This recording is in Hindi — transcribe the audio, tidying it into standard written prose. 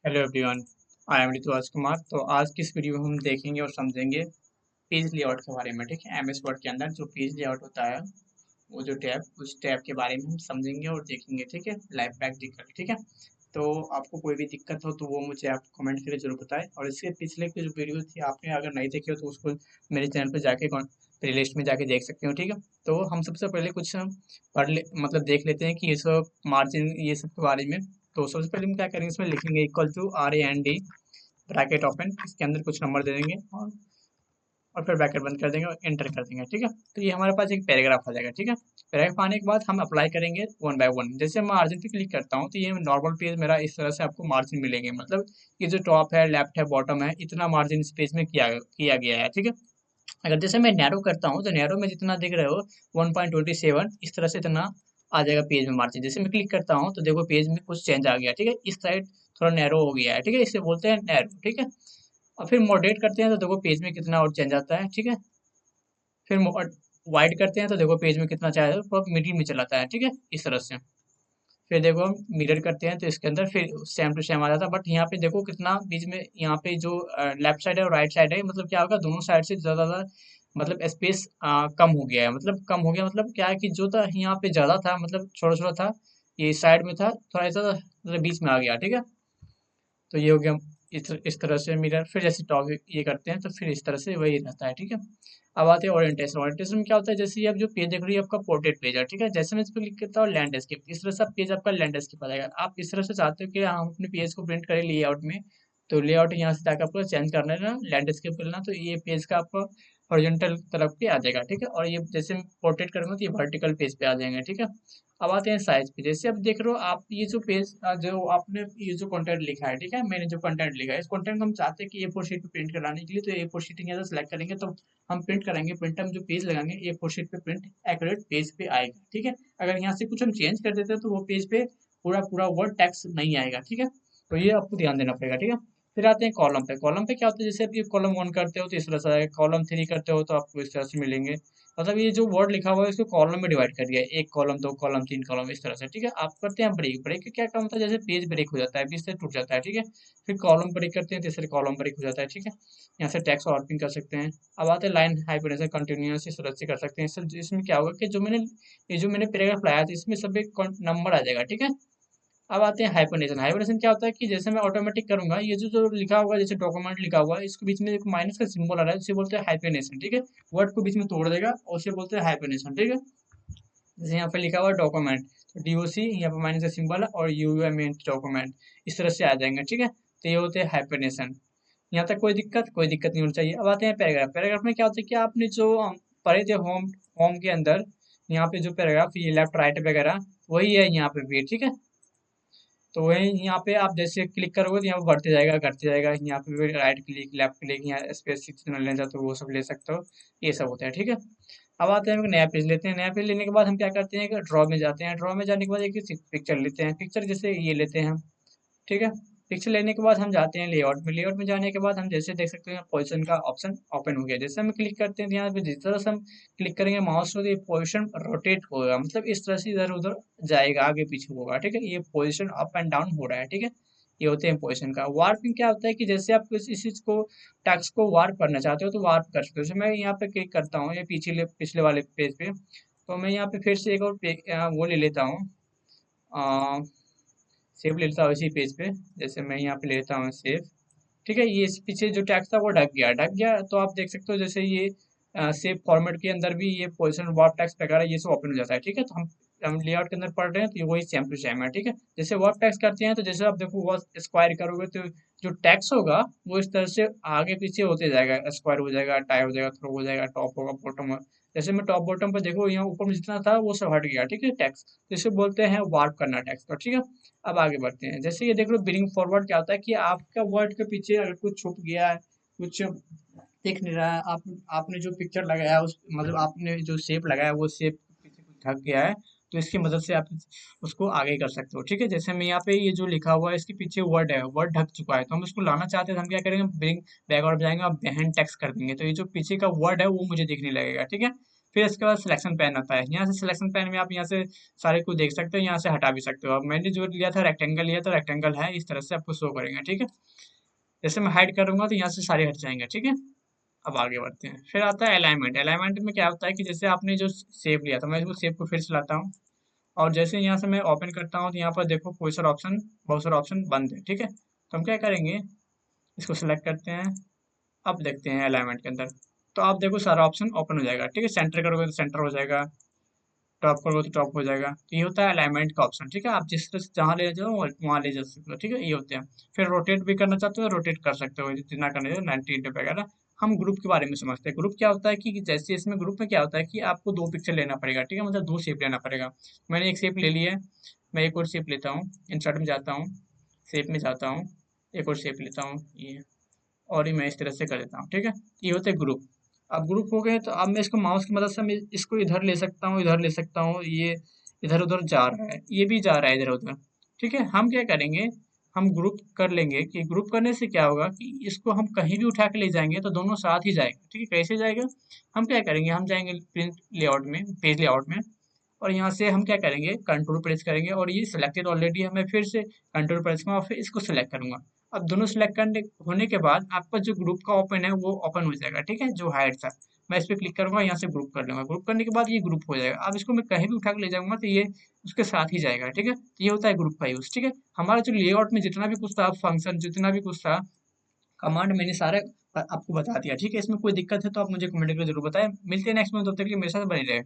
Hello everyone, I am Rituraj Kumar. तो आज की इस वीडियो में हम देखेंगे और समझेंगे पेज लेआउट के बारे में। ठीक है, एमएस वर्ड के अंदर जो पेज लेआउट होता है, वो जो टैब उस टैब के बारे में हम समझेंगे और देखेंगे। ठीक है, लाइव प्रैक्टिकल। ठीक है, तो आपको कोई भी दिक्कत हो तो वो मुझे आप कमेंट करके जरूर बताएं। और इसके पिछले की जो वीडियो थी, आपने अगर नहीं देखी हो तो उसको मेरे चैनल पर जाके प्ले लिस्ट में जाके देख सकते हो। ठीक है, तो हम सबसे पहले कुछ मतलब देख लेते हैं कि ये सब मार्जिन ये सब के बारे में। तो सबसे पहले हम क्या करेंगे, इसमें लिखेंगे equal to RAND bracket open, इसके अंदर कुछ नंबर दे देंगे और फिर ब्रैकेट बंद कर देंगे और एंटर कर देंगे। ठीक है, तो ये हमारे पास एक पैराग्राफ आ जाएगा। ठीक है, पैराग्राफ आने के बाद हम अप्लाई करेंगे वन बाय वन। जैसे मैं मार्जिन पे क्लिक करता हूँ तो ये नॉर्मल पेज मेरा इस तरह से आपको मार्जिन मिलेंगे। मतलब ये जो टॉप है, लेफ्ट है, बॉटम है, इतना मार्जिन इस पेज में किया गया है। ठीक है, अगर जैसे मैं नैरो करता हूँ तो नैरो में जितना दिख रहे हो 1.27, इस तरह से इतना आ जाएगा पेज में मार्जिन। जैसे मैं क्लिक करता हूँ तो देखो पेज में कुछ चेंज आ गया। ठीक है, इस साइड थोड़ा नैरो हो गया है। ठीक है, इसे बोलते हैं नैरो। ठीक है, और फिर मॉडरेट करते हैं तो देखो पेज में कितना और चेंज आता है। ठीक है, फिर वाइड करते हैं तो देखो पेज में कितना चाहे तो मिडिल में चलाता है। ठीक है, इस तरह से। फिर देखो हम मिरर करते हैं तो इसके अंदर फिर सेम टू सेम आ जाता है। बट यहाँ पे देखो कितना बीच में, यहाँ पे जो लेफ्ट साइड है और राइट साइड है, मतलब क्या होगा, दोनों साइड से ज़्यादा ज़्यादा मतलब स्पेस कम हो गया है। मतलब कम हो गया मतलब क्या है कि जो था यहाँ पे ज़्यादा था, मतलब छोटा छोटा था, ये साइड में था थोड़ा सा, मतलब बीच में आ गया। ठीक है, तो ये हो गया इस तरह से मिरर। फिर जैसे टॉप ये करते हैं तो फिर इस तरह से वही रहता है। ठीक है, अब आते हैं ओरिएंटेशन। ओरिएंटेशन में क्या होता है, जैसे ये आप जो पेज देख रही है आपका पोर्ट्रेट पेज है। ठीक है, जैसे मैं इस पर क्लिक करता हूँ लैंडस्केप, इस तरह से आप पेज आपका लैंडस्केप आ जाएगा। आप इस तरह से चाहते हो कि हम अपने पेज को प्रिंट करें लेआउट में, तो लेआउट यहाँ से जाकर आपको चेंज करना है ना, लैंडस्केप करना, तो ये पेज का आपका हॉरिजॉन्टल तरफ पे आ जाएगा। ठीक है, और ये जैसे पोर्ट्रेट करूंगा तो ये वर्टिकल पेज पे आ जाएंगे। ठीक है, अब आते हैं साइज पे। जैसे आप देख रहे हो, आप ये जो पेज जो आपने ये जो कंटेंट लिखा है, ठीक है, मैंने जो कंटेंट लिखा है, इस कंटेंट को हम चाहते हैं कि ए फोर शीट पे प्रिंट कराने के लिए, तो ए फोर शीट यहाँ से सेलेक्ट करेंगे तो हम प्रिंट कराएंगे। प्रिंटर में जो पेज लगाएंगे ए फोर शीट पे प्रिंट एक्यूरेट पेज पे आएगा। ठीक है, अगर यहाँ से कुछ हम चेंज कर देते हैं तो वो पेज पे पूरा पूरा वर्ड टेक्स्ट नहीं आएगा। ठीक है, तो ये आपको ध्यान देना पड़ेगा। ठीक है, फिर आते हैं कॉलम पे। कॉलम पे क्या होता है, जैसे आप ये कॉलम वन करते हो तो इस तरह से आएगा, कॉलम थ्री करते हो तो आपको इस तरह से मिलेंगे। मतलब ये जो वर्ड लिखा हुआ है इसको कॉलम में डिवाइड कर दिया है, एक कॉलम, दो कॉलम, तीन कॉलम, इस तरह से। ठीक है, आप करते हैं ब्रेक। ब्रेक का क्या काम होता है, जैसे पेज ब्रेक हो जाता है, बीच से टूट जाता है। ठीक है, फिर कॉलम ब्रेक करते हैं, तीसरे कॉलम ब्रेक हो जाता है। ठीक है, यहाँ से टेक्स्ट वॉर्पिंग कर सकते हैं। अब आते हैं लाइन हाइपरनेशन कंटिन्यूअस, इस तरह से कर सकते हैं। इसमें क्या होगा कि जो मैंने पैराग्राफ लाया था इसमें सब एक नंबर आ जाएगा। ठीक है, अब आते हैं हाइपरनेशन। हाइपरनेशन क्या होता है कि जैसे मैं ऑटोमेटिक करूंगा, ये जो लिखा हुआ है, जैसे डॉक्यूमेंट लिखा हुआ है, इसको बीच में एक माइनस का सिंबल आ रहा है, उसे बोलते हैं हाइपरनेशन। ठीक है, वर्ड को बीच में तोड़ देगा और उसे बोलते हैं हाइपरनेशन। ठीक है, जैसे यहाँ पे लिखा हुआ है डॉक्यूमेंट, तो DOC यहाँ पे माइनस का सिंबल है और UMN डॉक्यूमेंट, इस तरह से आ जाएंगे। ठीक है, तो ये होते हैं हाइपरनेशन। यहाँ तक कोई दिक्कत नहीं होनी चाहिए। अब आते हैं पैराग्राफ। पैराग्राफ में क्या होता है कि आपने जो पढ़े थे होम होम के अंदर, यहाँ पे जो पैराग्राफ ये लेफ्ट राइट वगैरह वही है यहाँ पे भी। ठीक है, तो वही यहाँ पे आप जैसे क्लिक करोगे तो यहाँ पे बढ़ते जाएगा घटते जाएगा। यहाँ पे भी राइट क्लिक, लेफ्ट क्लिक, यहाँ स्पेस जितना लेना चाहते हो वो सब ले सकते हो, ये सब होता है। ठीक है, अब आते हैं हम एक नया पेज लेते हैं। नया पेज लेने के बाद हम क्या करते हैं कि ड्रॉ में जाते हैं। ड्रॉ में जाने के बाद एक पिक्चर लेते हैं। पिक्चर जैसे ये लेते हैं हम। ठीक है, पिक्चर लेने के बाद हम जाते हैं लेआउट में। लेआउट में जाने के बाद हम जैसे देख सकते हैं पोजीशन का ऑप्शन ओपन हो गया। जैसे हम क्लिक करते हैं तो यहाँ पे जिस तरह से हम क्लिक करेंगे माउस को, तो ये पोजीशन रोटेट होगा, मतलब इस तरह से इधर उधर जाएगा, आगे पीछे होगा। ठीक है, ये पोजीशन अप एंड डाउन हो रहा है। ठीक है, ये होते हैं पोजीशन का। वार्पिंग क्या होता है कि जैसे आप इस चीज को टेक्स्ट को वार्प करना चाहते हो तो वार्प कर सकते हो। जैसे मैं यहाँ पे क्लिक करता हूँ ये पिछले वाले पेज पे, तो मैं यहाँ पे फिर से एक और वो ले लेता हूँ, सेव ले लेता हूँ इसी पेज पे। जैसे मैं यहाँ पे लेता हूँ सेव। ठीक है, ये इस पीछे जो टैक्स था वो ढक गया तो आप देख सकते हो जैसे ये सेव फॉर्मेट के अंदर भी ये पोजीशन वार्प टैक्स वगैरह ये सब ओपन हो जाता है। ठीक है, तो हम लेआउट के अंदर पढ़ रहे हैं तो ये वही सेम टू सेम है। ठीक है, जैसे वार्प टैक्स करते हैं तो जैसे आप देखो वो स्क्वायर करोगे तो जो टैक्स होगा वो इस तरह से आगे पीछे होते जाएगा, स्क्वायर हो जाएगा, टाई हो जाएगा, थ्रो हो जाएगा, टॉप होगा, बॉटम। जैसे मैं टॉप बॉटम पर देखो यहाँ ऊपर में जितना था वो सब हट गया। ठीक है, टैक्स, तो इसे बोलते हैं वार्प करना टैक्स को। ठीक है, अब आगे बढ़ते हैं। जैसे ये देख लो ब्रिंग फॉरवर्ड क्या होता है कि आपका वर्ड के पीछे अगर कुछ छुप गया है, कुछ दिख नहीं रहा है, आपने जो पिक्चर लगाया है उस मतलब आपने जो शेप लगाया है वो शेप पीछे कुछ ढक गया है, तो इसकी मदद से आप उसको आगे कर सकते हो। ठीक है, जैसे मैं यहाँ पे ये जो लिखा हुआ है इसके पीछे वर्ड है, वर्ड ढक चुका है, तो हम इसको लाना चाहते हैं तो हम क्या करेंगे, ब्रिंग बैकवर्ड जाएंगे और बेहन टेक्स्ट कर देंगे, तो ये जो पीछे का वर्ड है वो मुझे दिखने लगेगा। ठीक है, फिर इसके बाद सिलेक्शन पैन आता है। यहाँ से सिलेक्शन पैन में आप यहाँ से सारे को देख सकते हो, यहाँ से हटा भी सकते हो। अब मैंने जो लिया था रेक्टेंगल लिया था, रेक्टेंगल है, इस तरह से आपको शो करेंगे, ठीक है। जैसे मैं हाइड करूंगा तो यहाँ से सारे हट जाएंगे, ठीक है। अब आगे बढ़ते हैं। फिर आता है अलाइनमेंट। अलाइनमेंट में क्या होता है कि जैसे आपने जो शेप लिया था, मैं वो शेप को फिर से लाता हूँ, और जैसे यहाँ से मैं ओपन करता हूँ तो यहाँ पर देखो कोई सारा ऑप्शन, बहुत सारा ऑप्शन बंद है, ठीक है। तो हम क्या करेंगे, इसको सिलेक्ट करते हैं। अब देखते हैं अलाइनमेंट के अंदर, तो आप देखो सारा ऑप्शन ओपन हो जाएगा, ठीक है। सेंटर करोगे तो सेंटर हो जाएगा, टॉप करोगे तो टॉप हो जाएगा। तो ये होता है अलाइनमेंट का ऑप्शन, ठीक है। आप जिस तरह से जहाँ ले जाओ वहाँ ले जा सकते हो, ठीक है। ये होते हैं। फिर रोटेट भी करना चाहते हो, रोटेट कर सकते हो, जितना करना चाहिए 90 डिग्री वगैरह। हम ग्रुप के बारे में समझते हैं। ग्रुप क्या होता है कि जैसे इसमें ग्रुप में क्या होता है कि आपको दो पिक्चर लेना पड़ेगा, ठीक है, मतलब दो शेप लेना पड़ेगा। मैंने एक शेप ले लिया है, मैं एक और शेप लेता हूँ, इंसर्ट में जाता हूँ, शेप में जाता हूँ, एक और शेप लेता हूँ ये, और ये मैं इस तरह से कर देता हूँ, ठीक है। ये होते हैं ग्रुप। अब ग्रुप हो गए तो अब मैं इसको माउस की मदद से मैं इसको इधर ले सकता हूँ, इधर ले सकता हूँ, ये इधर उधर जा रहा है, ये भी जा रहा है इधर उधर, ठीक है। हम क्या करेंगे, हम ग्रुप कर लेंगे कि ग्रुप करने से क्या होगा कि इसको हम कहीं भी उठा के ले जाएंगे तो दोनों साथ ही जाएंगे, ठीक है। कैसे जाएगा, हम क्या करेंगे, हम जाएंगे प्रिंट लेआउट में, पेज लेआउट में, और यहाँ से हम क्या करेंगे, कंट्रोल प्रेस करेंगे, और ये सिलेक्टेड ऑलरेडी है, मैं फिर से कंट्रोल प्रेस करूँगा और फिर इसको सिलेक्ट करूंगा। अब दोनों सिलेक्ट करने होने के बाद आपका जो ग्रुप का ओपन है वो ओपन हो जाएगा, ठीक है, जो हाइड था। मैं इस पर क्लिक करूंगा, यहाँ से ग्रुप कर लूंगा, ग्रुप करने के बाद ये ग्रुप हो जाएगा। अब इसको मैं कहीं भी उठा के ले जाऊंगा तो ये उसके साथ ही जाएगा, ठीक है। तो ये होता है ग्रुप का यूज, ठीक है। हमारा जो लेआउट में जितना भी कुछ था, फंक्शन जितना भी कुछ था, कमांड मैंने सारे आपको बता दिया, ठीक है। इसमें कोई दिक्कत है तो आप मुझे कमेंट करके जरूर बताएं। मिलते हैं नेक्स्ट में, तब तक के लिए मेरे साथ बने रहे।